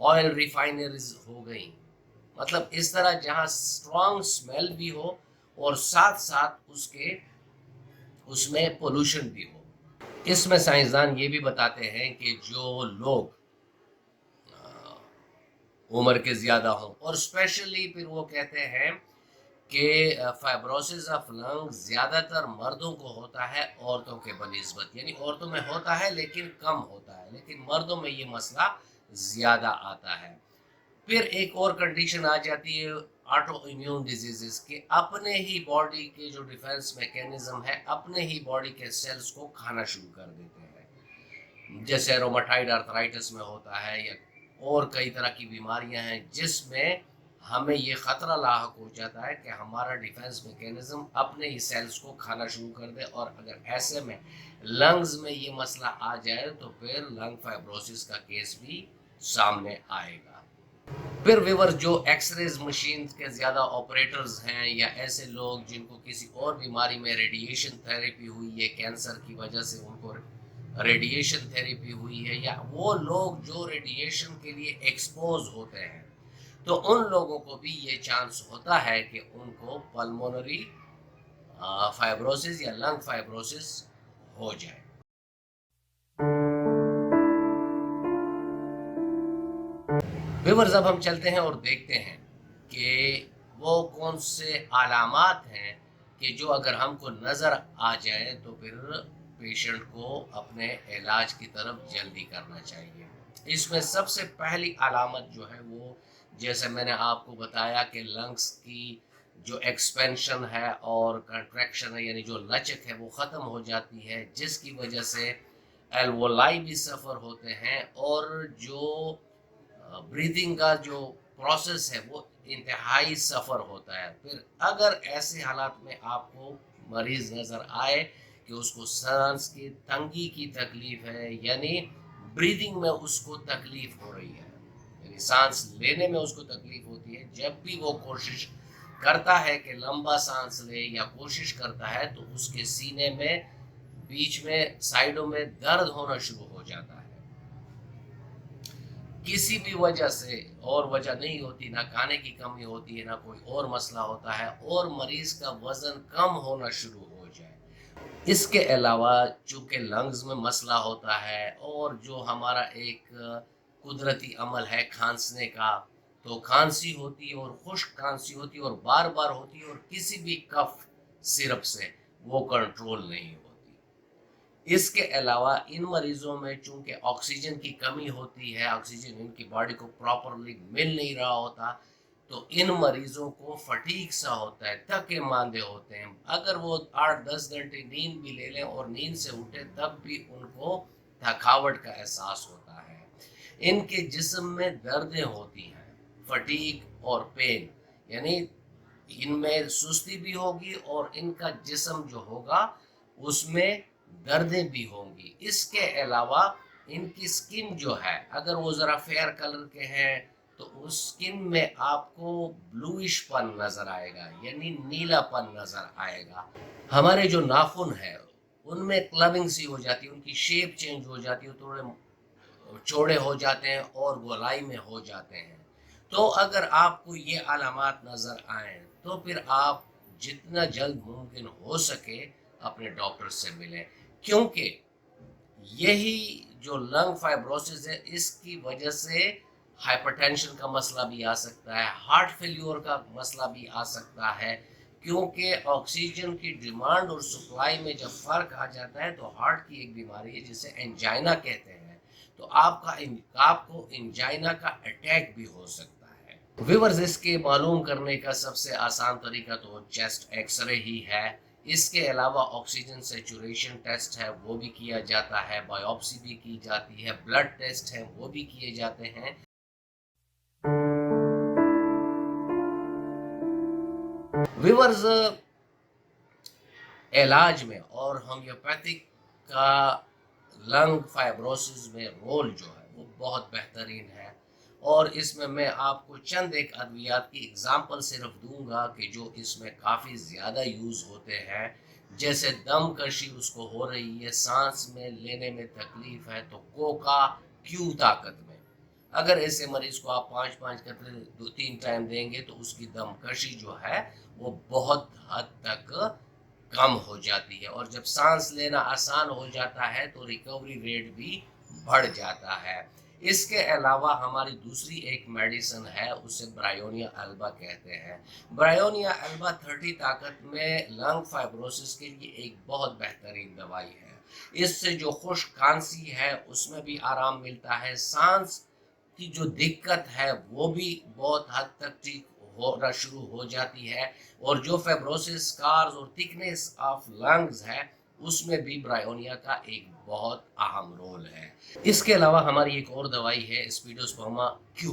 Oil refineries ہو گئی، مطلب اس طرح جہاں اسٹرانگ اسمیل بھی ہو اور ساتھ ساتھ اس میں پولوشن بھی ہو۔ اس میں سائنسدان یہ بھی بتاتے ہیں کہ جو لوگ عمر کے زیادہ ہوں، اور اسپیشلی پھر وہ کہتے ہیں کہ فائبروسس آف لنگ زیادہ تر مردوں کو ہوتا ہے عورتوں کے بنسبت، یعنی عورتوں میں ہوتا ہے لیکن کم ہوتا ہے، لیکن مردوں میں یہ مسئلہ زیادہ آتا ہے۔ پھر ایک اور کنڈیشن آ جاتی ہے آٹو امیون ڈیزیزز کے، اپنے ہی باڈی کے جو ڈیفینس میکینزم ہے اپنے ہی باڈی کے سیلز کو کھانا شروع کر دیتے ہیں، جیسے روماٹائڈ آرتھرائٹس میں ہوتا ہے، یا اور کئی طرح کی بیماریاں ہیں جس میں ہمیں یہ خطرہ لاحق ہو جاتا ہے کہ ہمارا ڈیفینس میکینزم اپنے ہی سیلز کو کھانا شروع کر دے، اور اگر ایسے میں لنگز میں یہ مسئلہ آ جائے تو پھر لنگ فائبروسس کا کیس بھی سامنے آئے گا۔ پھر ویور جو ایکس ریز مشین کے زیادہ آپریٹرز ہیں، یا ایسے لوگ جن کو کسی اور بیماری میں ریڈیشن تھیراپی ہوئی ہے، کینسر کی وجہ سے ان کو ریڈیشن تھیراپی ہوئی ہے، یا وہ لوگ جو ریڈیشن کے لیے ایکسپوز ہوتے ہیں، تو ان لوگوں کو بھی یہ چانس ہوتا ہے کہ ان کو پلمونری فائبروسس یا لنگ فائبروسس ہو جائے۔ ویورز اب ہم چلتے ہیں اور دیکھتے ہیں کہ وہ کون سے علامات ہیں کہ جو اگر ہم کو نظر آ جائے تو پھر پیشنٹ کو اپنے علاج کی طرف جلدی کرنا چاہیے۔ اس میں سب سے پہلی علامت جو ہے وہ، جیسے میں نے آپ کو بتایا کہ لنگس کی جو ایکسپینشن ہے اور کنٹریکشن ہے، یعنی جو لچک ہے وہ ختم ہو جاتی ہے، جس کی وجہ سے ایلوولائی بھی سفر ہوتے ہیں، اور جو بریدنگ کا جو پروسیس ہے وہ انتہائی سفر ہوتا ہے۔ پھر اگر ایسے حالات میں آپ کو مریض نظر آئے کہ اس کو سانس کی تنگی کی تکلیف ہے، یعنی بریدنگ میں اس کو تکلیف ہو رہی ہے، یعنی سانس لینے میں اس کو تکلیف ہوتی ہے، جب بھی وہ کوشش کرتا ہے کہ لمبا سانس لے یا کوشش کرتا ہے تو اس کے سینے میں بیچ میں سائیڈوں میں درد ہونا شروع ہو جاتا ہے، کسی بھی وجہ سے، اور وجہ نہیں ہوتی، نہ کھانے کی کمی ہوتی ہے، نہ کوئی اور مسئلہ ہوتا ہے، اور مریض کا وزن کم ہونا شروع ہو جائے۔ اس کے علاوہ چونکہ لنگز میں مسئلہ ہوتا ہے، اور جو ہمارا ایک قدرتی عمل ہے کھانسنے کا، تو کھانسی ہوتی ہے اور خشک کھانسی ہوتی ہے اور بار بار ہوتی ہے، اور کسی بھی کف سرپ سے وہ کنٹرول نہیں ہوتی۔ اس کے علاوہ ان مریضوں میں چونکہ آکسیجن کی کمی ہوتی ہے، آکسیجن ان کی باڈی کو پراپرلی مل نہیں رہا ہوتا، تو ان مریضوں کو فٹیگ سا ہوتا ہے، تھکے ماندے ہوتے ہیں، اگر وہ 8-10 گھنٹے نیند بھی لے لیں اور نیند سے اٹھے تب بھی ان کو تھکاوٹ کا احساس ہوتا ہے، ان کے جسم میں دردیں ہوتی ہیں، فٹیگ اور پین، یعنی ان میں سستی بھی ہوگی اور ان کا جسم جو ہوگا اس میں دردیں بھی ہوں گی۔ اس کے علاوہ ان کی سکن جو ہے، اگر وہ ذرا فیئر کلر کے ہیں تو اس سکن میں آپ کو بلوئش پن نظر آئے گا، یعنی نیلا پن نظر آئے گا۔ ہمارے جو ناخن ہے ان میں کلبنگ سی ہو جاتی ہے، ان کی شیپ چینج ہو جاتی ہے، تھوڑے چوڑے ہو جاتے ہیں اور گولائی میں ہو جاتے ہیں۔ تو اگر آپ کو یہ علامات نظر آئیں تو پھر آپ جتنا جلد ممکن ہو سکے اپنے ڈاکٹر سے ملیں، کیونکہ یہی جو لنگ فائبروسس ہے اس کی وجہ سے ہائپر ٹینشن کا مسئلہ بھی آ سکتا ہے، ہارٹ فیلیور کا مسئلہ بھی آ سکتا ہے، کیونکہ آکسیجن کی ڈیمانڈ اور سپلائی میں جب فرق آ جاتا ہے تو ہارٹ کی ایک بیماری ہے جسے انجائنا کہتے ہیں، تو آپ کو انجائنا کا اٹیک بھی ہو سکتا ہے۔ ویورز اس کے معلوم کرنے کا سب سے آسان طریقہ تو چیسٹ ایکس رے ہی ہے۔ اس کے علاوہ آکسیجن سیچوریشن ٹیسٹ ہے وہ بھی کیا جاتا ہے، بایوپسی بھی کی جاتی ہے، بلڈ ٹیسٹ ہیں وہ بھی کیے جاتے ہیں۔ ویورز علاج میں اور ہومیوپیتھک کا لنگ فائبروسس میں رول جو ہے وہ بہت بہترین ہے، اور اس میں آپ کو چند ایک ادویات کی اگزامپل صرف دوں گا کہ جو اس میں کافی زیادہ یوز ہوتے ہیں، جیسے دم کشی اس کو ہو رہی ہے، سانس میں لینے میں تکلیف ہے تو کوکا کیو طاقت میں، اگر ایسے مریض کو آپ 5 قطرے 2-3 ٹائم دیں گے تو اس کی دم کشی جو ہے وہ بہت حد تک کم ہو جاتی ہے، اور جب سانس لینا آسان ہو جاتا ہے تو ریکوری ریٹ بھی بڑھ جاتا ہے۔ اس کے علاوہ ہماری دوسری ایک میڈیسن ہے، اسے برائیونیا البا کہتے ہیں۔ برائیونیا البا 30 طاقت میں لنگ فائبروسس کے لیے ایک بہت بہترین دوائی ہے۔ اس سے جو خشک کھانسی ہے اس میں بھی آرام ملتا ہے، سانس کی جو دقت ہے وہ بھی بہت حد تک ٹھیک ہونا شروع ہو جاتی ہے، اور جو فائبروسس کارز اور تھکنیس آف لنگز ہے اس میں بھی برائیونیا کا ایک بہت اہم رول ہے۔ اس کے علاوہ ہماری ایک اور دوائی ہے اسپیڈوسپوما کیو۔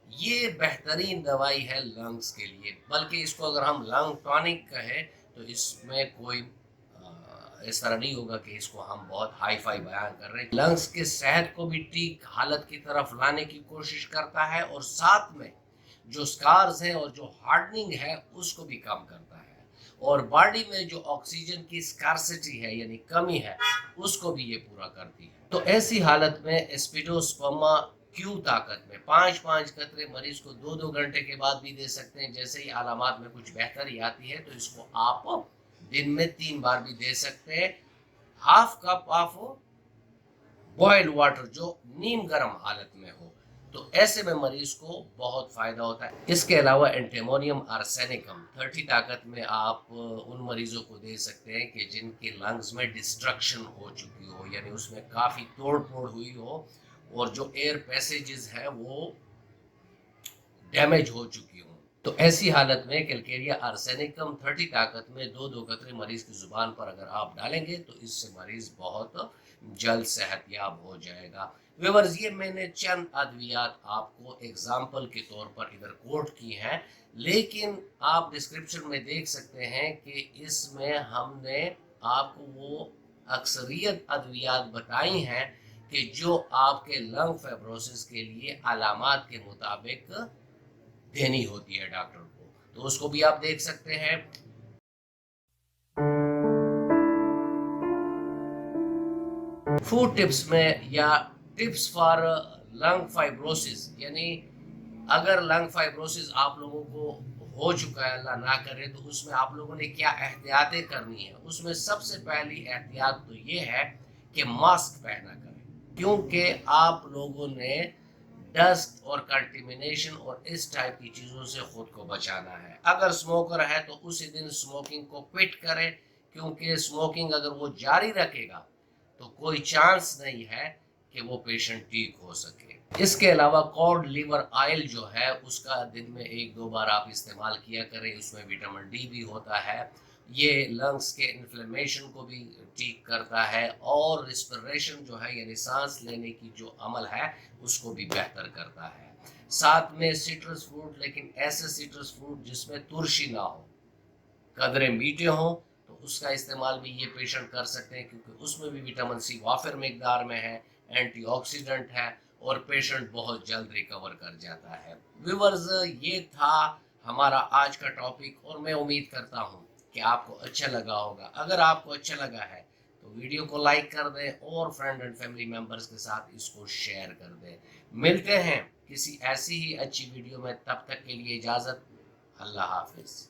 یہ بہترین دوائی ہے لنگز کے لیے، بلکہ اس کو اگر ہم لنگ ٹانک کہیں تو اس میں کوئی اس طرح نہیں ہوگا کہ اس کو ہم بہت ہائی فائی بیان کر رہے ہیں۔ لنگز کے صحت کو بھی ٹھیک حالت کی طرف لانے کی کوشش کرتا ہے، اور ساتھ میں جو سکارز ہیں اور جو ہارڈننگ ہے اس کو بھی کم کرتا ہے، اور باڈی میں جو آکسیجن کی سکارسٹی ہے یعنی کمی ہے اس کو بھی یہ پورا کرتی ہے۔ تو ایسی حالت میں اسپیڈوسپوما کیو طاقت میں 5 قطرے مریض کو 2 گھنٹے کے بعد بھی دے سکتے ہیں۔ جیسے ہی علامات میں کچھ بہتری آتی ہے تو اس کو آپ دن میں 3 بار بھی دے سکتے ہیں۔ Half cup of boil water جو نیم گرم حالت میں ہو، تو ایسے میں مریض کو بہت فائدہ ہوتا ہے۔ اس کے علاوہ اینٹیمونیم آرسینکم 30 طاقت میں آپ ان مریضوں کو دے سکتے ہیں کہ جن کے لنگز میں ڈسٹرکشن ہو چکی ہو، یعنی اس میں کافی توڑ پھوڑ ہوئی ہو اور جو ایئر پیسیجز ہے وہ ڈیمیج ہو چکی ہوں، تو ایسی حالت میں کیلکیریا آرسینکم 30 طاقت میں 2 قطرے مریض کی زبان پر اگر آپ ڈالیں گے تو اس سے مریض بہت جلد صحت یاب ہو جائے گا۔ ویورز، یہ میں نے چند ادویات آپ کو ایگزامپل کے طور پر ادھر کوٹ کی ہیں، لیکن آپ ڈسکرپشن میں دیکھ سکتے ہیں کہ اس میں ہم نے آپ کو وہ اکثریت ادویات بتائی ہیں کہ جو آپ کے لنگ فائبروسس کے لیے علامات کے مطابق دینی ہوتی ہے ڈاکٹر کو، تو اس کو بھی آپ دیکھ سکتے ہیں۔ فوڈ ٹپس میں یا ٹپس فار لنگ فائبروسس، یعنی اگر لنگ فائبروسس آپ لوگوں کو ہو چکا ہے، اللہ نہ کرے، تو اس میں آپ لوگوں نے کیا احتیاطیں کرنی ہے۔ اس میں سب سے پہلی احتیاط تو یہ ہے کہ ماسک پہنا کریں، کیونکہ آپ لوگوں نے ڈسٹ اور کنٹیمنیشن اور اس ٹائپ کی چیزوں سے خود کو بچانا ہے۔ اگر سموکر ہے تو اسی دن سموکنگ کو کوئٹ کرے، کیونکہ سموکنگ اگر وہ جاری رکھے گا تو کوئی چانس نہیں ہے کہ وہ پیشنٹ ٹھیک ہو سکے۔ اس کے علاوہ کارڈ لیور آئل جو ہے اس کا دن میں 1-2 بار آپ استعمال کیا کریں، اس میں وٹامن ڈی بھی ہوتا ہے، یہ لنگز کے انفلیمیشن کو بھی ٹھیک کرتا ہے، اور ریسپریشن جو ہے یعنی سانس لینے کی جو عمل ہے اس کو بھی بہتر کرتا ہے۔ ساتھ میں سٹرس فروٹ، لیکن ایسے سٹرس فروٹ جس میں ترشی نہ ہو، قدرے میٹھے ہوں، تو اس کا استعمال بھی یہ پیشنٹ کر سکتے ہیں، کیونکہ اس میں بھی وٹامن سی وافر مقدار میں ہے، اینٹی آکسیڈنٹ ہے، اور پیشنٹ بہت جلد ریکور کر جاتا ہے۔ ویورز، یہ تھا ہمارا آج کا ٹاپک، اور میں امید کرتا ہوں کہ آپ کو اچھا لگا ہوگا۔ اگر آپ کو اچھا لگا ہے تو ویڈیو کو لائک کر دیں اور فرینڈ اینڈ فیملی ممبرز کے ساتھ اس کو شیئر کر دیں۔ ملتے ہیں کسی ایسی ہی اچھی ویڈیو میں، تب تک کے لیے اجازت، اللہ حافظ۔